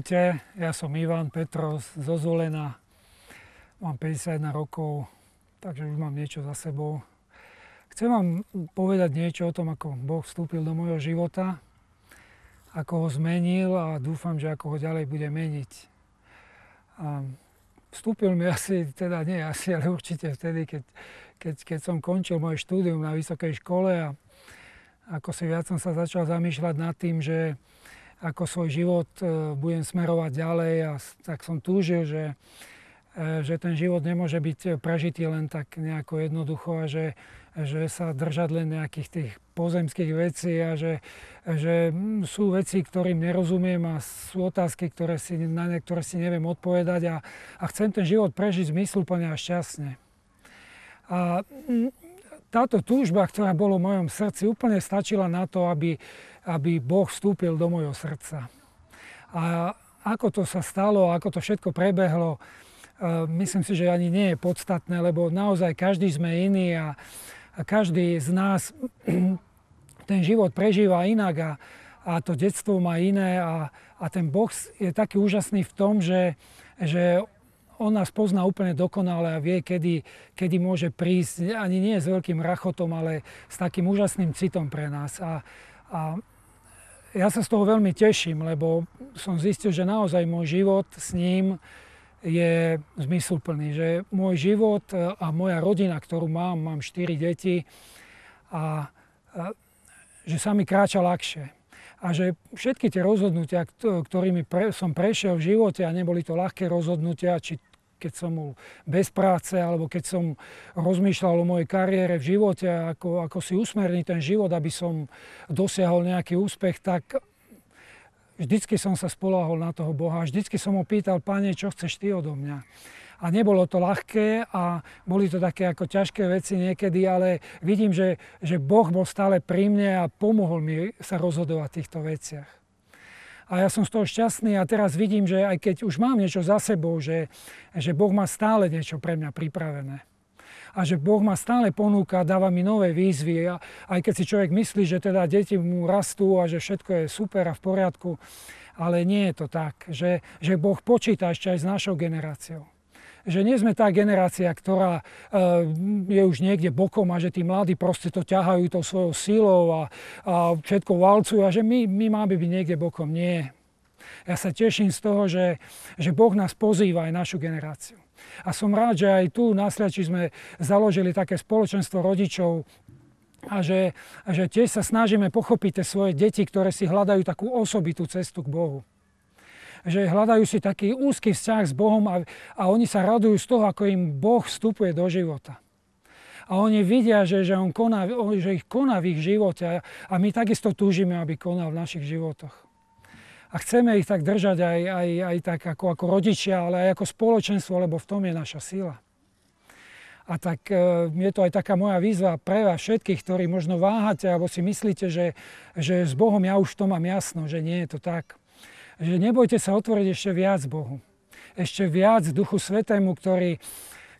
Ahojte, ja som Ivan Petros zo Zvolena, mám 51 rokov, takže už mám niečo za sebou. Chcem vám povedať niečo o tom, ako Boh vstúpil do môjho života, ako ho zmenil a dúfam, že ako ho ďalej bude meniť. A vstúpil mi ale určite vtedy, keď som končil moje štúdium na vysokej škole a ako si viac som sa začal zamýšľať nad tým, že ako svoj život budem smerovať ďalej a tak som túžil, že ten život nemôže byť prežitý len tak nejako jednoducho a že sa držať len nejakých tých pozemských vecí a že sú veci, ktorým nerozumiem a sú otázky, na ktoré si neviem odpovedať a chcem ten život prežiť zmysluplne a šťastne. A táto túžba, ktorá bola v mojom srdci, úplne stačila na to, aby Boh vstúpil do môjho srdca. A ako to sa stalo, ako to všetko prebehlo, myslím si, že ani nie je podstatné, lebo naozaj každý sme iný a každý z nás ten život prežíva inak a to detstvo má iné a ten Boh je taký úžasný v tom, že on nás pozná úplne dokonale a vie, kedy môže prísť, ani nie s veľkým rachotom, ale s takým úžasným citom pre nás. A ja sa z toho veľmi teším, lebo som zistil, že naozaj môj život s ním je zmysluplný. Že môj život a moja rodina, ktorú mám 4 deti, a že sa mi kráča ľahšie. A že všetky tie rozhodnutia, ktorými som prešiel v živote, a neboli to ľahké rozhodnutia, či keď som bol bez práce, alebo keď som rozmýšľal o mojej kariére v živote, ako si usmerniť ten život, aby som dosiahol nejaký úspech, tak vždycky som sa spoľahol na toho Boha. Vždycky som ho pýtal: Pane, čo chceš ty odo mňa? A nebolo to ľahké a boli to také ako ťažké veci niekedy, ale vidím, že Boh bol stále pri mne a pomohol mi sa rozhodovať v týchto veciach. A ja som z toho šťastný a teraz vidím, že aj keď už mám niečo za sebou, že Boh má stále niečo pre mňa pripravené. A že Boh ma stále ponúka, dáva mi nové výzvy. A aj keď si človek myslí, že teda deti mu rastú a že všetko je super a v poriadku, ale nie je to tak. Že Boh počíta ešte aj s našou generáciou. Že nie sme tá generácia, ktorá je už niekde bokom a že tí mladí proste to ťahajú tou svojou silou a všetko valcujú a že my máme byť niekde bokom. Nie. Ja sa teším z toho, že Boh nás pozýva aj našu generáciu. A som rád, že aj tu na Sliači sme založili také spoločenstvo rodičov a že tiež sa snažíme pochopiť tie svoje deti, ktoré si hľadajú takú osobitú cestu k Bohu. Že hľadajú si taký úzky vzťah s Bohom a oni sa radujú z toho, ako im Boh vstupuje do života. A oni vidia, že ich koná v ich živote a my takisto túžime, aby konal v našich životoch. A chceme ich tak držať aj tak ako rodičia, ale aj ako spoločenstvo, lebo v tom je naša sila. A tak je to aj taká moja výzva pre vás všetkých, ktorí možno váhate alebo si myslíte, že s Bohom ja už to mám jasno, že nie je to tak. Že nebojte sa otvoriť ešte viac Bohu. Ešte viac Duchu Svätému,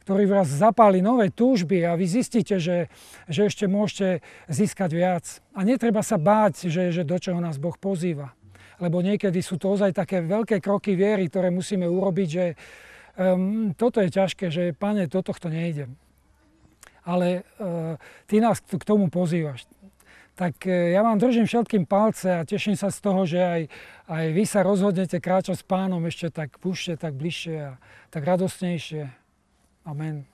ktorý vás zapáli nové túžby a vy zistíte, že ešte môžete získať viac. A netreba sa báť, že do čoho nás Boh pozýva. Lebo niekedy sú to ozaj také veľké kroky viery, ktoré musíme urobiť, že toto je ťažké, že Pane, do tohto nejdem. Ale ty nás k tomu pozývaš. Tak ja vám držím všetkým palce a teším sa z toho, že aj vy sa rozhodnete kráčať s Pánom ešte tak bližšie a tak radostnejšie. Amen.